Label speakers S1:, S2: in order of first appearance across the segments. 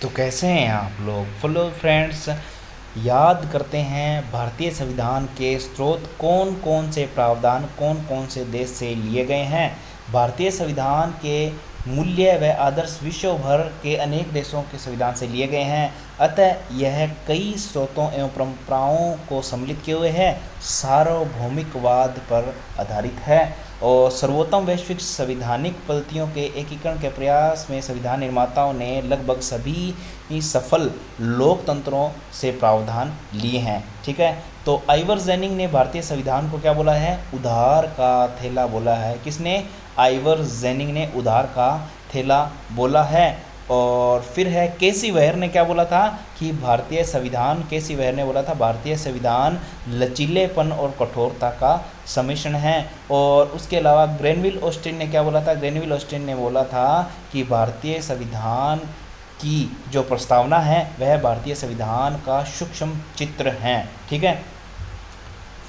S1: तो कैसे हैं आप लोग फॉलो फ्रेंड्स। याद करते हैं भारतीय संविधान के स्रोत कौन कौन से प्रावधान कौन कौन से देश से लिए गए हैं। भारतीय संविधान के मूल्य व आदर्श विश्व भर के अनेक देशों के संविधान से लिए गए हैं। अतः यह कई स्रोतों एवं परंपराओं को सम्मिलित किए हुए है, सार्वभौमिकवाद पर आधारित है और सर्वोत्तम वैश्विक संवैधानिक पद्धतियों के एकीकरण के प्रयास में संविधान निर्माताओं ने लगभग सभी सफल लोकतंत्रों से प्रावधान लिए हैं। ठीक है, तो आइवर जेनिंग ने भारतीय संविधान को क्या बोला है? उधार का थैला बोला है। किसने? आइवर जेनिंग ने उधार का थैला बोला है। और फिर है केसी वेहर ने क्या बोला था कि भारतीय संविधान, केसी वेहर ने बोला था भारतीय संविधान लचीलेपन और कठोरता का सम्मिश्रण है। और उसके अलावा ग्रेनविल ऑस्टिन ने क्या बोला था? ग्रेनविल ऑस्टिन ने बोला था कि भारतीय संविधान की जो प्रस्तावना है वह भारतीय संविधान का सूक्ष्म चित्र है। ठीक है,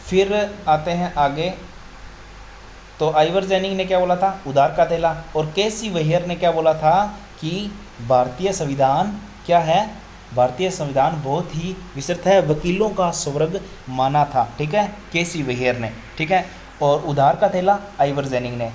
S1: फिर आते हैं आगे। तो आइवर जेनिंग ने क्या बोला था? उधार का थैला। और केसी वेहर ने क्या बोला था कि भारतीय संविधान क्या है? भारतीय संविधान बहुत ही विस्तृत है, वकीलों का स्वर्ग माना था। ठीक है, केसी वेहर ने। ठीक है, और उधार का थैला आइवर जेनिंग ने।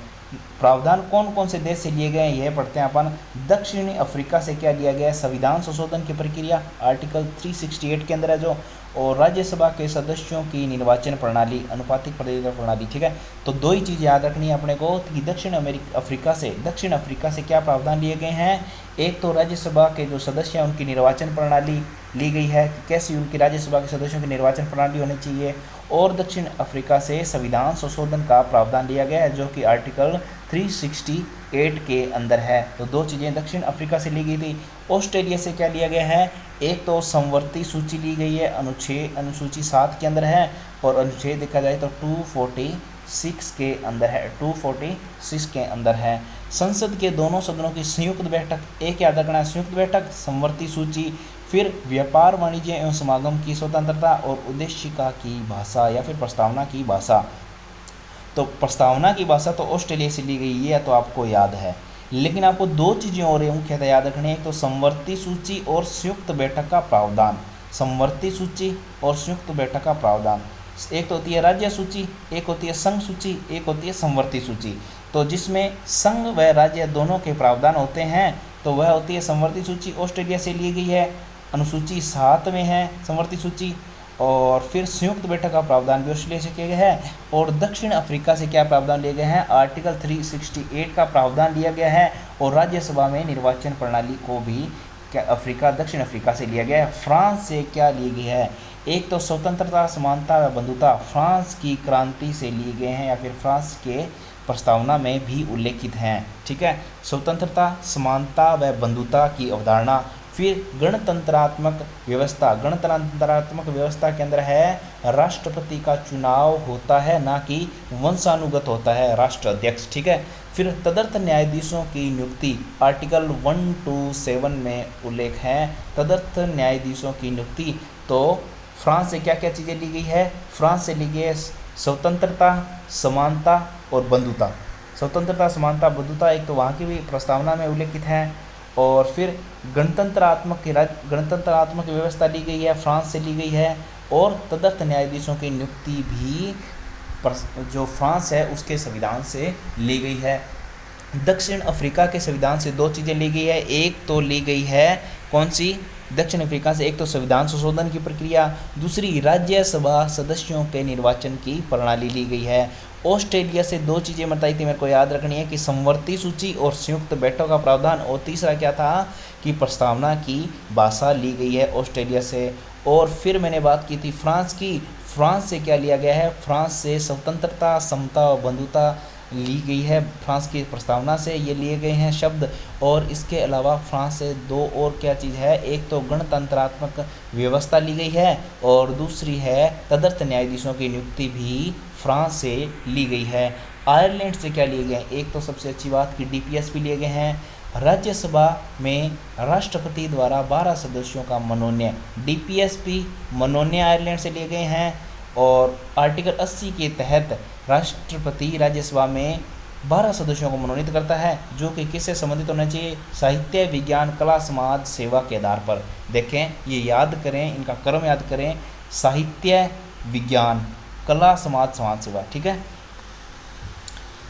S1: प्रावधान कौन कौन से देश से लिए गए हैं यह पढ़ते हैं अपन। दक्षिणी अफ्रीका से क्या लिया गया है? संविधान संशोधन की प्रक्रिया आर्टिकल 368 के अंदर है जो। और राज्यसभा के सदस्यों की निर्वाचन प्रणाली, अनुपातिक प्रतिनिधित्व प्रणाली। ठीक है, तो दो ही चीज़ याद रखनी है अपने को कि दक्षिण अफ्रीका से क्या प्रावधान लिए गए हैं। एक तो राज्यसभा के जो सदस्य हैं उनकी निर्वाचन प्रणाली ली गई है कि कैसी उनकी राज्यसभा के सदस्यों की निर्वाचन प्रणाली होनी चाहिए। और दक्षिण अफ्रीका से संविधान संशोधन का प्रावधान लिया गया है जो कि आर्टिकल 368 के अंदर है। तो दो चीज़ें दक्षिण अफ्रीका से ली गई थी। ऑस्ट्रेलिया से क्या लिया गया है? एक तो समवर्ती सूची ली गई है, अनुसूची 7 के अंदर है। और अनुच्छेद देखा जाए तो 246 के अंदर है, 246 के अंदर है। संसद के दोनों सदनों की संयुक्त बैठक, एक याद रखना है, संयुक्त बैठक, समवर्ती सूची। फिर व्यापार, वाणिज्य एवं समागम की स्वतंत्रता और उद्देशिका की भाषा या फिर प्रस्तावना की भाषा। तो प्रस्तावना की भाषा तो ऑस्ट्रेलिया से ली गई, ये तो आपको याद है। लेकिन आपको दो चीज़ें और मुख्यतः याद रखनी है, एक तो समवर्ती सूची और संयुक्त बैठक का प्रावधान। समवर्ती सूची और संयुक्त बैठक का प्रावधान, एक तो होती है राज्य सूची, एक होती है संघ सूची, एक होती है समवर्ती सूची। तो जिसमें संघ व राज्य दोनों के प्रावधान होते हैं तो वह होती है समवर्ती सूची, ऑस्ट्रेलिया से ली गई है, अनुसूची 7 में है समवर्ती सूची। और फिर संयुक्त बैठक का प्रावधान भी ऑस्ट्रेलिया से किया गया है। और दक्षिण अफ्रीका से क्या प्रावधान लिए गए हैं? आर्टिकल 368 का प्रावधान लिया गया है। और राज्यसभा में निर्वाचन प्रणाली को भी दक्षिण अफ्रीका से लिया गया है। फ्रांस से क्या ली गई है? एक तो स्वतंत्रता, समानता व बंधुता फ्रांस की क्रांति से लिए गए हैं या फिर फ्रांस के प्रस्तावना में भी उल्लेखित हैं। ठीक है, स्वतंत्रता, समानता व बंधुता की अवधारणा। फिर गणतंत्रात्मक व्यवस्था, गणतंत्रात्मक व्यवस्था के अंदर है राष्ट्रपति का चुनाव होता है, ना कि वंशानुगत होता है राष्ट्राध्यक्ष। ठीक है, फिर तदर्थ न्यायाधीशों की नियुक्ति, आर्टिकल 127 में उल्लेख है तदर्थ न्यायाधीशों की नियुक्ति। तो फ्रांस से क्या क्या चीज़ें ली गई है? फ्रांस से ली गई है स्वतंत्रता, समानता और बंधुता। स्वतंत्रता, समानता, बंधुता एक तो वहाँ की भी प्रस्तावना में उल्लेखित है। और फिर गणतंत्रात्मक व्यवस्था ली गई है, फ्रांस से ली गई है। और तदर्थ न्यायाधीशों की नियुक्ति भी जो फ्रांस है उसके संविधान से ली गई है। दक्षिण अफ्रीका के संविधान से दो चीज़ें ली गई है, एक तो ली गई है कौन सी? दक्षिण अफ्रीका से एक तो संविधान संशोधन की प्रक्रिया, दूसरी राज्यसभा सदस्यों के निर्वाचन की प्रणाली ली गई है। ऑस्ट्रेलिया से दो चीज़ें बताई थी, मेरे को याद रखनी है कि समवर्ती सूची और संयुक्त बैठक का प्रावधान। और तीसरा क्या था कि प्रस्तावना की भाषा ली गई है ऑस्ट्रेलिया से। और फिर मैंने बात की थी फ्रांस की, फ्रांस से क्या लिया गया है? फ्रांस से स्वतंत्रता, समता और बंधुता ली गई है, फ्रांस की प्रस्तावना से ये लिए गए हैं शब्द। और इसके अलावा फ्रांस से दो और क्या चीज़ है? एक तो गणतंत्रात्मक व्यवस्था ली गई है और दूसरी है तदर्थ न्यायाधीशों की नियुक्ति भी फ्रांस से ली गई है। आयरलैंड से क्या लिए गए? एक तो सबसे अच्छी बात कि DPSP लिए गए हैं। राज्यसभा में राष्ट्रपति द्वारा 12 सदस्यों का मनोनयन, DPSP मनोनयन आयरलैंड से लिए गए हैं। और आर्टिकल 80 के तहत राष्ट्रपति राज्यसभा में 12 सदस्यों को मनोनीत करता है, जो कि किससे संबंधित होना चाहिए? साहित्य, विज्ञान, कला, समाज सेवा के आधार पर। देखें, ये याद करें, इनका क्रम याद करें, साहित्य, विज्ञान, कला, समाज सेवा, ठीक है।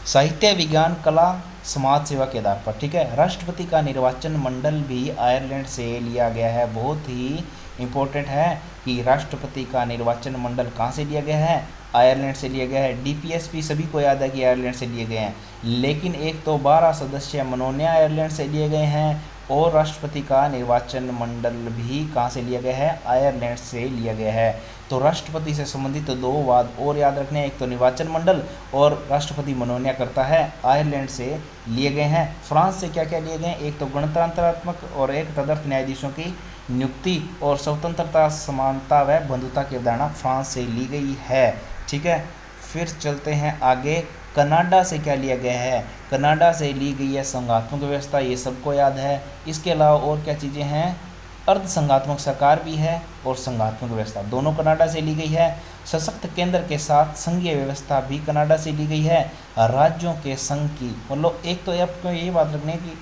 S1: साहित्य, विज्ञान, कला, समाज सेवा के आधार पर, ठीक है। राष्ट्रपति का निर्वाचन मंडल भी आयरलैंड से लिया गया है। बहुत ही इंपॉर्टेंट है कि राष्ट्रपति का निर्वाचन मंडल कहाँ से लिया गया है? आयरलैंड से लिया गया है। डीपीएसपी सभी को याद है कि आयरलैंड से लिए गए हैं, लेकिन एक तो 12 सदस्य मनोनीय आयरलैंड से लिए गए हैं, और राष्ट्रपति का निर्वाचन मंडल भी कहाँ से लिया गया है? आयरलैंड से लिया गया है। तो राष्ट्रपति से संबंधित दो वाद और याद रखने हैं, एक तो निर्वाचन मंडल और राष्ट्रपति मनोनीय करता है, आयरलैंड से लिए गए हैं। फ्रांस से क्या क्या लिए गए हैं? एक तो गणतंत्रात्मक और एक तदर्थ न्यायाधीशों की नियुक्ति और स्वतंत्रता, समानता व बंधुता की अवधारणा फ्रांस से ली गई है, ठीक है। फिर चलते हैं आगे, कनाडा से क्या लिया गया है? कनाडा से ली गई है संघात्मक व्यवस्था, ये सबको याद है। इसके अलावा और क्या चीज़ें हैं? अर्ध संघात्मक सरकार भी है और संघात्मक व्यवस्था, दोनों कनाडा से ली गई है। सशक्त केंद्र के साथ संघीय व्यवस्था भी कनाडा से ली गई है। राज्यों के संघ की, मतलब एक तो आपको ये बात रखनी है कि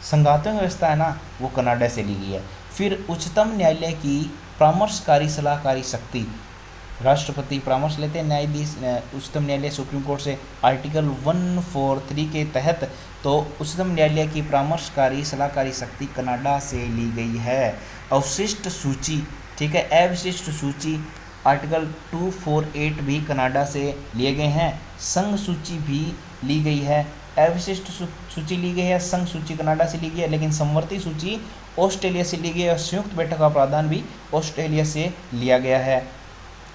S1: संघात्मक व्यवस्था है ना, वो कनाडा से ली गई है। फिर उच्चतम न्यायालय की परामर्शकारी सलाहकारी शक्ति, राष्ट्रपति परामर्श लेते हैं न्यायाधीश उच्चतम न्यायालय सुप्रीम कोर्ट से आर्टिकल 143 के तहत, तो उच्चतम न्यायालय की परामर्शकारी सलाहकारी शक्ति कनाडा से ली गई है। अवशिष्ट सूची, ठीक है, अविशिष्ट सूची आर्टिकल 248 भी कनाडा से लिए गए हैं। संघ सूची भी ली गई है, अविशिष्ट सूची ली गई है, संघ सूची कनाडा से ली गई है, लेकिन समवर्ती सूची ऑस्ट्रेलिया से ली गई है, और संयुक्त बैठक का प्रावधान भी ऑस्ट्रेलिया से लिया गया है।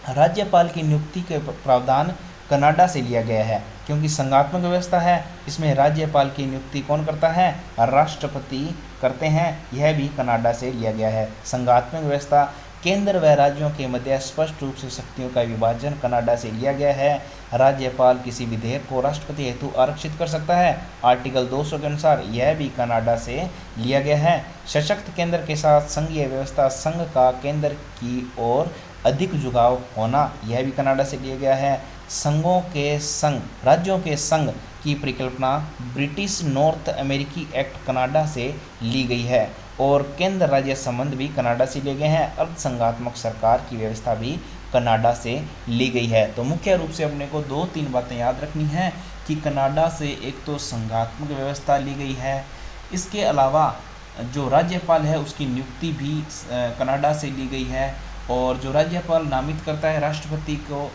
S1: राज्यपाल की नियुक्ति के प्रावधान कनाडा से लिया गया है, क्योंकि संघात्मक व्यवस्था है, इसमें राज्यपाल की नियुक्ति कौन करता है? राष्ट्रपति करते हैं, यह भी कनाडा से लिया गया है। संघात्मक व्यवस्था, केंद्र व राज्यों के मध्य स्पष्ट रूप से शक्तियों का विभाजन कनाडा से लिया गया है। राज्यपाल किसी विधेयक को राष्ट्रपति हेतु आरक्षित कर सकता है, आर्टिकल 200 के अनुसार, यह भी कनाडा से लिया गया है। सशक्त केंद्र के साथ संघीय व्यवस्था, संघ का केंद्र की ओर अधिक झुकाव होना, यह भी कनाडा से लिया गया है। संघों के संघ, राज्यों के संघ की परिकल्पना ब्रिटिश नॉर्थ अमेरिकी एक्ट कनाडा से ली गई है, और केंद्र राज्य संबंध भी कनाडा से लिए गए हैं। अर्ध संघात्मक सरकार की व्यवस्था भी कनाडा से ली गई है। तो मुख्य रूप से अपने को 2-3 बातें याद रखनी हैं कि कनाडा से एक तो संघात्मक व्यवस्था ली गई है, इसके अलावा जो राज्यपाल है उसकी नियुक्ति भी कनाडा से ली गई है, और जो राज्यपाल नामित करता है राष्ट्रपति को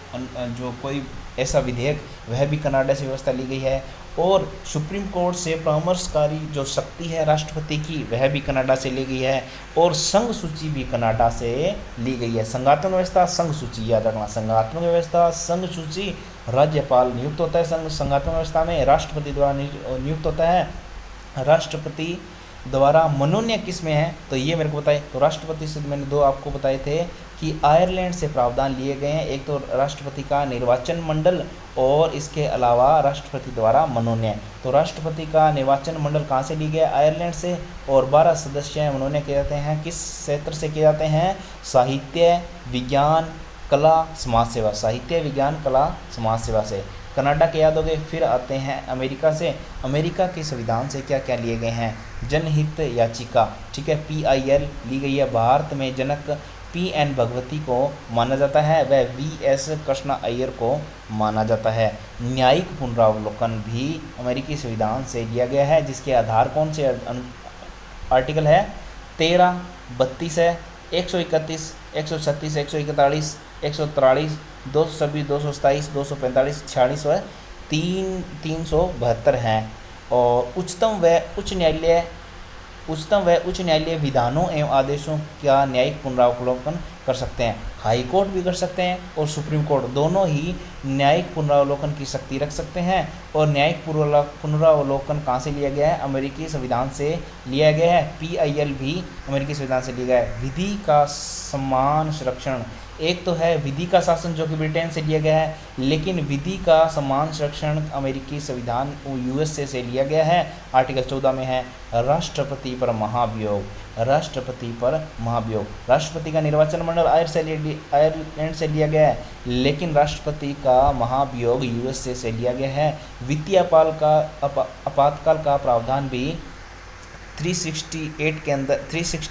S1: जो कोई ऐसा विधेयक, वह भी कनाडा से व्यवस्था ली गई है, और सुप्रीम कोर्ट से परामर्शकारी जो शक्ति है राष्ट्रपति की, वह भी कनाडा से ली गई है, और संघ सूची भी कनाडा से ली गई है। संघात्मक व्यवस्था, संघ सूची याद रखना, संघात्मक व्यवस्था, संघ सूची, राज्यपाल नियुक्त होता है संघात्मक व्यवस्था में, राष्ट्रपति द्वारा नियुक्त होता है, राष्ट्रपति द्वारा मनोनीय किस में है? तो ये मेरे को बताए, तो राष्ट्रपति से मैंने 2 आपको बताए थे कि आयरलैंड से प्रावधान लिए गए हैं, एक तो राष्ट्रपति का निर्वाचन मंडल और इसके अलावा राष्ट्रपति द्वारा मनोनीय। तो राष्ट्रपति का निर्वाचन मंडल कहाँ से लिए गया? आयरलैंड से, और 12 सदस्य मनोनीय किए जाते हैं, किस क्षेत्र से किए जाते हैं? साहित्य, विज्ञान, कला, समाज सेवा, साहित्य, विज्ञान, कला, समाज सेवा से। कनाडा के याद हो गए। फिर आते हैं अमेरिका से। अमेरिका के संविधान से क्या क्या लिए गए हैं? जनहित याचिका, ठीक है, PIL ली गई है। भारत में जनक PN भगवती को माना जाता है, वह VS कृष्णा अय्यर को माना जाता है। न्यायिक पुनरावलोकन भी अमेरिकी संविधान से लिया गया है, जिसके आधार कौन से आर्टिकल है? 13, 32 है, 131, 136, 141, 143, 226, 227, 245, 46 व 372 हैं। और उच्चतम व उच्च न्यायालय विधानों एवं आदेशों का न्यायिक पुनरावलोकन कर सकते हैं। हाई कोर्ट भी कर सकते हैं और सुप्रीम कोर्ट दोनों ही न्यायिक पुनरावलोकन की शक्ति रख सकते हैं। और न्यायिक पुनरावलोकन कहाँ से लिया गया है? अमेरिकी संविधान से लिया गया है। PIL भी अमेरिकी संविधान से लिया गया है। विधि का समान संरक्षण, एक तो है विधि का शासन जो कि ब्रिटेन से लिया गया है, लेकिन विधि का समान संरक्षण अमेरिकी संविधान USA से लिया गया है। आर्टिकल 14 में है राष्ट्रपति पर महाभियोग। राष्ट्रपति पर महाभियोग। राष्ट्रपति का निर्वाचन मंडल आयरलैंड से लिया गया है, लेकिन राष्ट्रपति का महाभियोग यूएसए से लिया गया है। वित्तीय आपातकाल का प्रावधान भी 360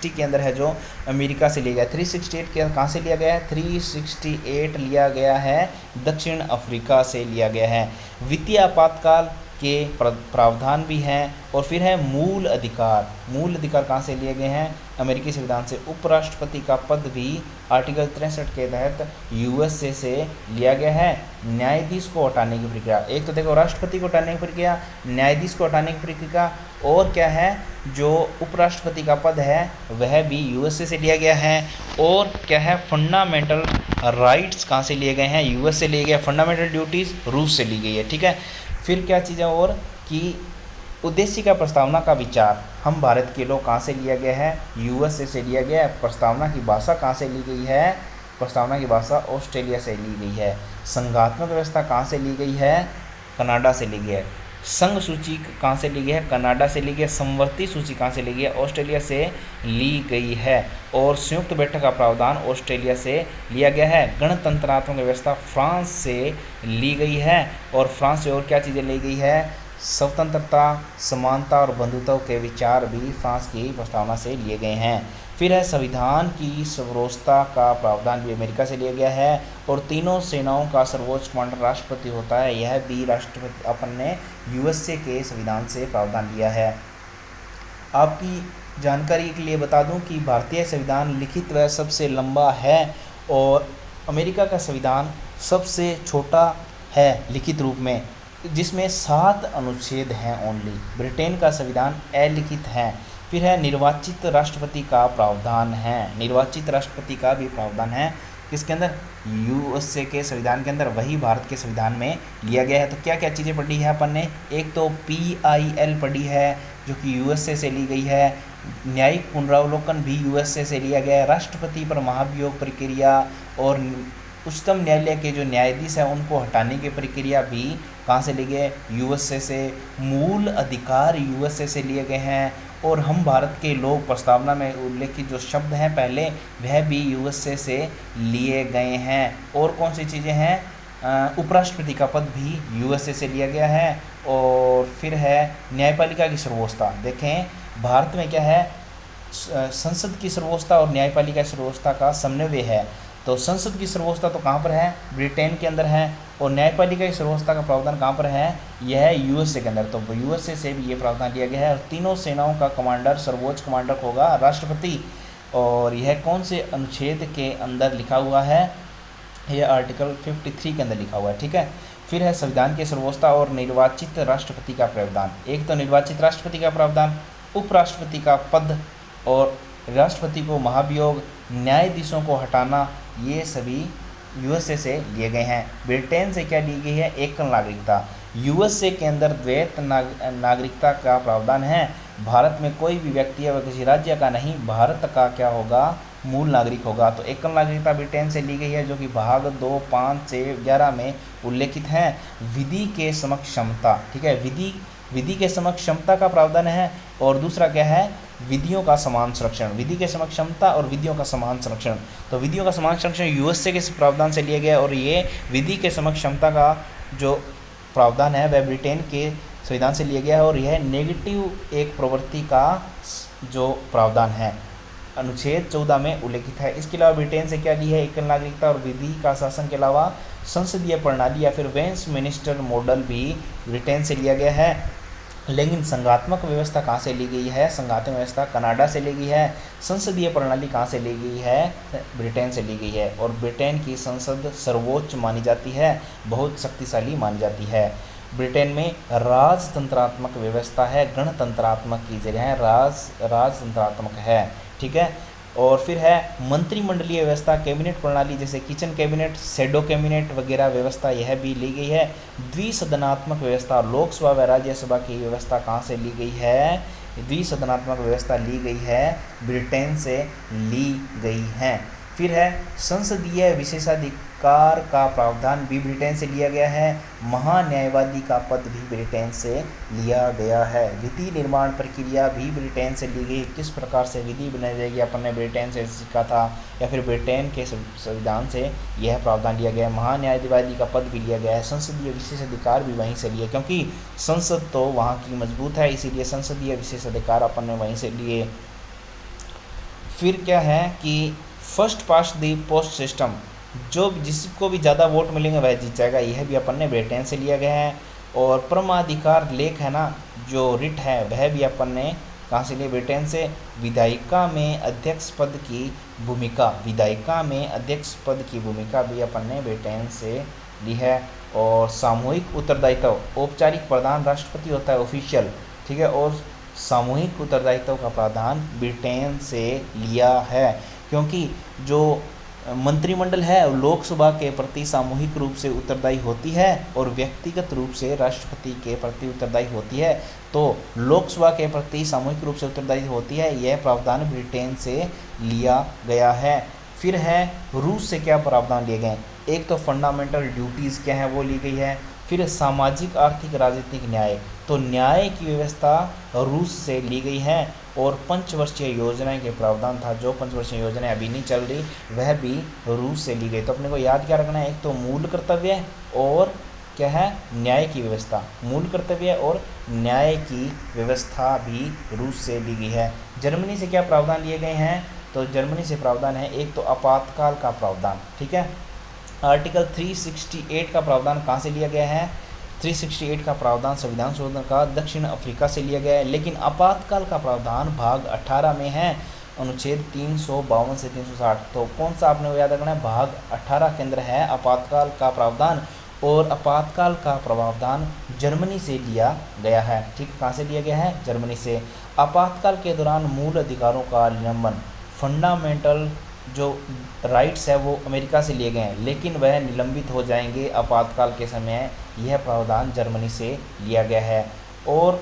S1: के अंदर है, जो अमेरिका से लिया गया। 368 के कहाँ से लिया गया है? 368 लिया गया है दक्षिण अफ्रीका से लिया गया है। वित्तीय आपातकाल के प्रावधान भी हैं। और फिर है मूल अधिकार कहाँ से लिए गए हैं? अमेरिकी संविधान से। उपराष्ट्रपति का पद भी आर्टिकल 63 के तहत यूएसए से लिया गया है। न्यायाधीश को हटाने की प्रक्रिया, एक तो देखो राष्ट्रपति को हटाने की प्रक्रिया, न्यायाधीश को हटाने की प्रक्रिया, और क्या है जो उपराष्ट्रपति का पद है वह भी यूएसए से लिया गया है। और क्या है, फंडामेंटल राइट्स कहाँ से लिए गए हैं? यूएस से लिए गए। फंडामेंटल ड्यूटीज़ रूस से ली गई है, ठीक है। फिर क्या चीज़ है और कि उद्देश्य का प्रस्तावना का विचार हम भारत के लोग कहाँ से लिया गया है? यूएसए से लिया गया है। प्रस्तावना की भाषा कहाँ से ली गई है? प्रस्तावना की भाषा ऑस्ट्रेलिया से ली गई है। संघात्मक व्यवस्था कहाँ से ली गई है? कनाडा से ली गई है। संघ सूची कहाँ से ली गई है? कनाडा से ली गई है। समवर्ती सूची कहाँ से ली गई है? ऑस्ट्रेलिया से ली गई है। और संयुक्त बैठक का प्रावधान ऑस्ट्रेलिया से लिया गया है। गणतंत्रात्मक व्यवस्था फ्रांस से ली गई है। और फ्रांस से और क्या चीज़ें ली गई है? स्वतंत्रता, समानता और बंधुत्व के विचार भी फ्रांस की प्रस्तावना से लिए गए हैं। फिर है संविधान की सर्वोच्चता का प्रावधान भी अमेरिका से लिया गया है। और तीनों सेनाओं का सर्वोच्च कमांडर राष्ट्रपति होता है, यह भी राष्ट्रपति अपन ने यूएसए के संविधान से प्रावधान लिया है। आपकी जानकारी के लिए बता दूं कि भारतीय संविधान लिखित व सबसे लंबा है और अमेरिका का संविधान सबसे छोटा है लिखित रूप में, जिसमें 7 अनुच्छेद हैं ओनली। ब्रिटेन का संविधान अलिखित है। फिर है निर्वाचित राष्ट्रपति का प्रावधान है। निर्वाचित राष्ट्रपति का भी प्रावधान है किसके अंदर? यूएसए के संविधान के अंदर, वही भारत के संविधान में लिया गया है। तो क्या क्या चीज़ें पढ़ी है अपन ने? एक तो PIL पढ़ी है जो कि यूएसए से ली गई है। न्यायिक पुनरावलोकन भी यूएसए से लिया गया है। राष्ट्रपति पर महाभियोग प्रक्रिया और उच्चतम न्यायालय के जो न्यायाधीश हैं उनको हटाने की प्रक्रिया भी कहाँ से लिए गए? यूएसए से। मूल अधिकार यूएसए से लिए गए हैं। और हम भारत के लोग प्रस्तावना में उल्लेखित जो शब्द हैं पहले, वह भी यूएसए से लिए गए हैं। और कौन सी चीज़ें हैं? उपराष्ट्रपति का पद भी यूएसए से लिया गया है। और फिर है न्यायपालिका की सर्वोच्चता। देखें भारत में क्या है, संसद की सर्वोच्चता और न्यायपालिका सर्वोच्चता का समन्वय है। तो संसद की सर्वोच्चता तो कहाँ पर है? ब्रिटेन के अंदर है। और न्यायपालिका की सर्वोच्चता का प्रावधान कहाँ पर है? यह है यूएसए के अंदर। तो यूएसए से भी ये प्रावधान लिया गया है। और तीनों सेनाओं का कमांडर, सर्वोच्च कमांडर होगा राष्ट्रपति। और यह कौन से अनुच्छेद के अंदर लिखा हुआ है? यह आर्टिकल 53 के अंदर लिखा हुआ है, ठीक है। फिर है संविधान की सर्वोच्चता और निर्वाचित राष्ट्रपति का प्रावधान। एक तो निर्वाचित राष्ट्रपति का प्रावधान, उपराष्ट्रपति का पद और राष्ट्रपति को महाभियोग, न्यायाधीशों को हटाना, ये सभी यूएसए से लिए गए हैं। ब्रिटेन से क्या ली गई है? एकल नागरिकता। यूएसए के अंदर द्वैत नागरिकता का प्रावधान है। भारत में कोई भी व्यक्ति या किसी राज्य का नहीं, भारत का क्या होगा? मूल नागरिक होगा। तो एकल नागरिकता ब्रिटेन से ली गई है, जो कि भाग 2, 5 से 11 में उल्लेखित हैं। विधि के समक्ष क्षमता, ठीक है, विधि के समक्ष क्षमता का प्रावधान है। और दूसरा क्या है? विधियों का समान संरक्षण। विधि के समक्ष क्षमता और विधियों का समान संरक्षण। तो विधियों का समान संरक्षण यूएसए के प्रावधान से लिया गया और ये विधि के समक्ष क्षमता का जो प्रावधान है वह ब्रिटेन के संविधान से लिया गया है। और यह नेगेटिव एक प्रवृत्ति का जो प्रावधान है अनुच्छेद 14 में उल्लेखित है। इसके अलावा ब्रिटेन से क्या ली है? एकल नागरिकता और विधि का शासन के अलावा संसदीय प्रणाली या फिर वेस्टमिनिस्टर मॉडल भी ब्रिटेन से लिया गया है। लेकिन संघात्मक व्यवस्था कहाँ से ली गई है? संघात्मक व्यवस्था कनाडा से ली गई है। संसदीय प्रणाली कहाँ से ली गई है? ब्रिटेन से ली गई है। और ब्रिटेन की संसद सर्वोच्च मानी जाती है, बहुत शक्तिशाली मानी जाती है। ब्रिटेन में राजतंत्रात्मक व्यवस्था है, गणतंत्रात्मक की जगह है राजतंत्रात्मक है, ठीक है। और फिर है मंत्रिमंडलीय व्यवस्था, कैबिनेट प्रणाली जैसे किचन कैबिनेट, शैडो कैबिनेट वगैरह व्यवस्था यह भी ली गई है। द्विसदनात्मक व्यवस्था, लोकसभा व राज्यसभा की व्यवस्था कहाँ से ली गई है? द्विसदनात्मक व्यवस्था ली गई है, ब्रिटेन से ली गई है। फिर है संसदीय विशेषाधिकार का प्रावधान भी ब्रिटेन से लिया गया है। महान्यायवादी का पद भी ब्रिटेन से लिया गया है। विधि निर्माण प्रक्रिया भी ब्रिटेन से ली गई। किस प्रकार से विधि बनाई जाएगी अपन ने ब्रिटेन से सीखा था, या फिर ब्रिटेन के संविधान से यह प्रावधान लिया गया है। महान्यायवादी का पद भी लिया गया है। संसदीय विशेषाधिकार भी वहीं से लिए, क्योंकि संसद तो वहाँ की मजबूत है, इसीलिए संसदीय विशेषाधिकार अपन ने वहीं से लिए। फिर क्या है कि first past the post system, जो जिसको भी ज़्यादा वोट मिलेंगे वह जीत जाएगा, यह भी अपन ने ब्रिटेन से लिया गया है। और परमाधिकार लेख है ना, जो रिट है, वह भी अपन ने कहाँ से लिए? ब्रिटेन से। विधायिका में अध्यक्ष पद की भूमिका, विधायिका में अध्यक्ष पद की भूमिका भी अपन ने ब्रिटेन से ली है। और सामूहिक उत्तरदायित्व, औपचारिक प्रधान राष्ट्रपति होता है, ऑफिशियल, ठीक है, और सामूहिक उत्तरदायित्व का प्रावधान ब्रिटेन से लिया है, क्योंकि जो मंत्रिमंडल है लोकसभा के प्रति सामूहिक रूप से उत्तरदायी होती है और व्यक्तिगत रूप से राष्ट्रपति के प्रति उत्तरदायी होती है। तो लोकसभा के प्रति सामूहिक रूप से उत्तरदायी होती है, यह प्रावधान ब्रिटेन से लिया गया है। फिर है रूस से क्या प्रावधान लिए गए? एक तो फंडामेंटल ड्यूटीज़ क्या है वो ली गई है। फिर सामाजिक आर्थिक राजनीतिक न्याय, तो न्याय की व्यवस्था रूस से ली गई है। और पंचवर्षीय योजनाएं के प्रावधान था, जो पंचवर्षीय योजनाएं अभी नहीं चल रही वह भी रूस से ली गई। तो अपने को याद क्या रखना है? एक तो मूल कर्तव्य और क्या है? न्याय की व्यवस्था। मूल कर्तव्य और न्याय की व्यवस्था भी रूस से ली गई है। जर्मनी से क्या प्रावधान लिए गए हैं? तो जर्मनी से प्रावधान है एक तो आपातकाल का प्रावधान, ठीक है। आर्टिकल 368 का प्रावधान कहाँ से लिया गया है? 368 का प्रावधान संविधान संशोधन का दक्षिण अफ्रीका से लिया गया है। लेकिन आपातकाल का प्रावधान भाग 18 में है, अनुच्छेद 352 से 360। तो कौन सा आपने याद रखना है? भाग 18 के अंदर है आपातकाल का प्रावधान, और आपातकाल का प्रावधान जर्मनी से लिया गया है, ठीक। कहाँ से लिया गया है? जर्मनी से। आपातकाल के दौरान मूल अधिकारों का निलंबन, फंडामेंटल जो राइट्स है वो अमेरिका से लिए गए हैं, लेकिन वह निलंबित हो जाएंगे आपातकाल के समय, यह प्रावधान जर्मनी से लिया गया है। और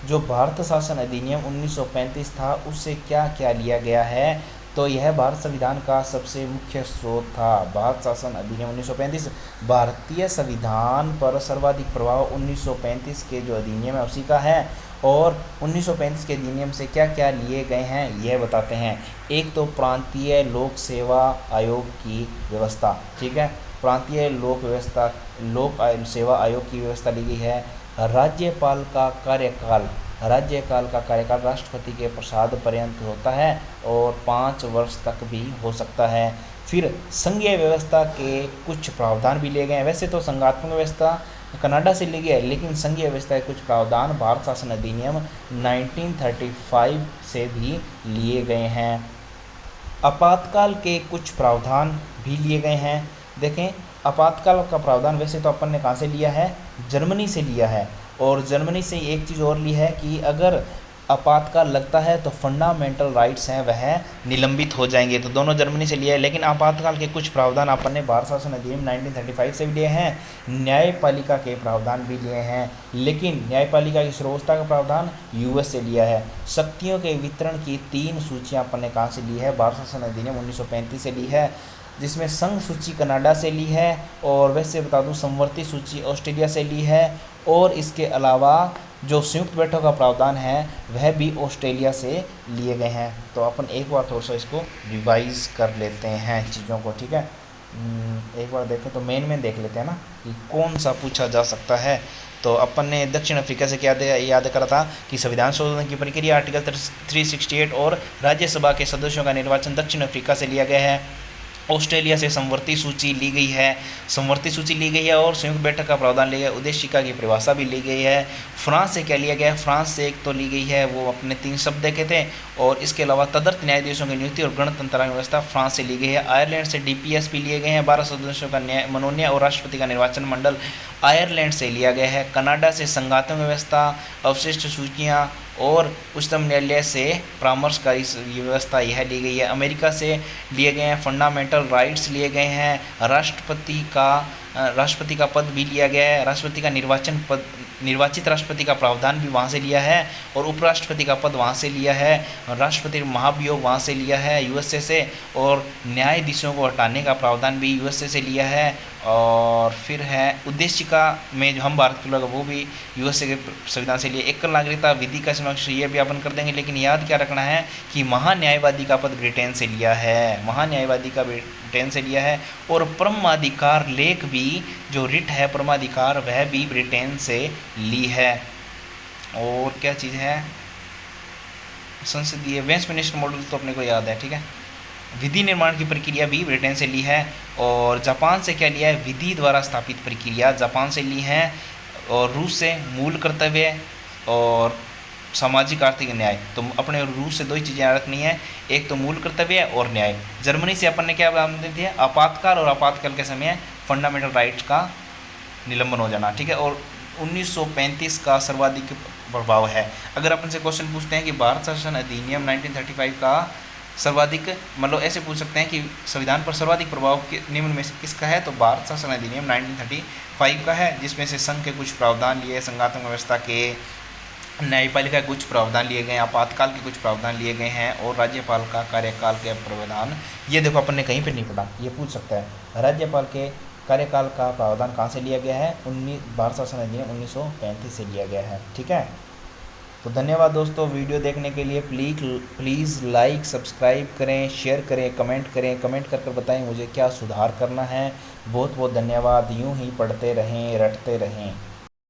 S1: जो भारत शासन अधिनियम 1935 था, उससे क्या क्या लिया गया है? तो यह भारत संविधान का सबसे मुख्य स्रोत था। भारत शासन अधिनियम 1935 भारतीय संविधान पर सर्वाधिक प्रभाव 1935 के जो अधिनियम है उसी का है। और 1935 के अधिनियम से क्या क्या लिए गए हैं यह बताते हैं। एक तो प्रांतीय लोक सेवा आयोग की व्यवस्था, ठीक है, प्रांतीय लोक सेवा आयोग की व्यवस्था ली गई है। राज्यपाल का कार्यकाल राष्ट्रपति के प्रसाद पर्यंत होता है और 5 वर्ष तक भी हो सकता है। फिर संघीय व्यवस्था के कुछ प्रावधान भी लिए गए हैं। वैसे तो संघात्मक व्यवस्था कनाडा से ली गई है, लेकिन संघीय व्यवस्था के कुछ प्रावधान भारत शासन अधिनियम 1935 से भी लिए गए हैं। आपातकाल के कुछ प्रावधान भी लिए गए हैं। देखें, आपातकाल का प्रावधान वैसे तो अपन ने कहाँ से लिया है? जर्मनी से लिया है। और जर्मनी से एक चीज़ और ली है कि अगर आपातकाल लगता है तो फंडामेंटल राइट्स हैं वह निलंबित हो जाएंगे, तो दोनों जर्मनी से लिए है। लेकिन आपातकाल के कुछ प्रावधान अपन ने भारत शासन अधिनियम 1935 से भी लिए हैं। न्यायपालिका के प्रावधान भी लिए हैं, लेकिन न्यायपालिका की सर्वोच्चता का प्रावधान यूएस से लिया है। शक्तियों के वितरण की 3 सूचियाँ अपन ने कहाँ से ली है? भारत शासन अधिनियम 1935 से ली है, जिसमें संघ सूची कनाडा से ली है, और वैसे बता दूं समवर्ती सूची ऑस्ट्रेलिया से ली है। और इसके अलावा जो संयुक्त बैठक का प्रावधान है वह भी ऑस्ट्रेलिया से लिए गए हैं। तो अपन एक बार थोड़ा सा इसको रिवाइज कर लेते हैं चीज़ों को, ठीक है। एक बार देखें तो मेन देख लेते हैं ना कि कौन सा पूछा जा सकता है। तो अपन ने दक्षिण अफ्रीका से क्या याद करा था कि संविधान संशोधन की प्रक्रिया आर्टिकल 368 और राज्यसभा के सदस्यों का निर्वाचन दक्षिण अफ्रीका से लिया गया है। ऑस्ट्रेलिया से समवर्ती सूची ली गई है, और संयुक्त बैठक का प्रावधान लिया गया। उद्देशिका की परिभाषा भी ली गई है। फ्रांस से क्या लिया गया है? फ्रांस से एक तो ली गई है, वो अपने 3 शब्द देखे थे, और इसके अलावा तदर्थ न्यायाधीशों की नियुक्ति और गणतंत्र व्यवस्था फ्रांस से ली गई है। आयरलैंड से DPS भी लिए गए हैं, 12 सदस्यों का मनोनयन और राष्ट्रपति का निर्वाचन मंडल आयरलैंड से लिया गया है। कनाडा से संघात्मक व्यवस्था, अवशिष्ट सूचियाँ और उच्चतम न्यायालय से परामर्शकारी व्यवस्था यह ली गई है। अमेरिका से लिए गए हैं फंडामेंटल राइट्स लिए गए हैं, राष्ट्रपति का राष्ट्रपति का पद भी लिया गया है, राष्ट्रपति का निर्वाचित राष्ट्रपति का प्रावधान भी वहाँ से लिया है, और उपराष्ट्रपति का पद वहाँ से लिया है, राष्ट्रपति महाभियोग वहाँ से लिया है यूएसए से, और न्यायाधीशों को हटाने का प्रावधान भी यूएसए से लिया है, और फिर है उद्देशिका में जो हम भारत के लोग वो भी यूएसए के संविधान से लिए। एकल नागरिकता विधि का समक्ष ये भी अपन कर देंगे, लेकिन याद क्या रखना है कि महान्यायवादी का पद ब्रिटेन से लिया है, महान्यायवादी का ब्रिटेन से लिया है, और परमाधिकार लेख भी जो रिट है परमाधिकार वह भी ब्रिटेन से ली है। और क्या चीज़ है, संसदीय वेस्टमिनिस्टर मॉडल तो अपने को याद है, ठीक है। विधि निर्माण की प्रक्रिया भी ब्रिटेन से ली है, और जापान से क्या लिया है, विधि द्वारा स्थापित प्रक्रिया जापान से ली है, और रूस से मूल कर्तव्य और सामाजिक आर्थिक न्याय। तो अपने रूस से दो ही चीज़ें याद रखनी है, एक तो मूल कर्तव्य और न्याय। जर्मनी से अपन ने क्या दे दिया, आपातकाल और आपातकाल के समय फंडामेंटल राइट्स का निलंबन हो जाना, ठीक है। और 1935 का सर्वाधिक प्रभाव है। अगर अपन से क्वेश्चन पूछते हैं कि भारत शासन अधिनियम 1935 का सर्वाधिक, मतलब ऐसे पूछ सकते हैं कि संविधान पर सर्वाधिक प्रभाव निम्न में से किसका है, तो भारत शासन अधिनियम 1935 का है, जिसमें से संघ के कुछ प्रावधान लिए, संघात्मक व्यवस्था के, न्यायपालिका के कुछ प्रावधान लिए गए हैं, आपातकाल के कुछ प्रावधान लिए गए हैं, और राज्यपाल का कार्यकाल के प्रावधान। ये देखो अपन ने कहीं पर नहीं पढ़ा, ये पूछ सकता है राज्यपाल के कार्यकाल का प्रावधान कहाँ से लिया गया है, भारत शासन अधिनियम 1935 से लिया गया है, ठीक है। तो धन्यवाद दोस्तों, वीडियो देखने के लिए प्लीज़ लाइक सब्सक्राइब करें, शेयर करें, कमेंट करें, कमेंट कर बताएं मुझे क्या सुधार करना है। बहुत बहुत धन्यवाद, यूं ही पढ़ते रहें, रटते रहें।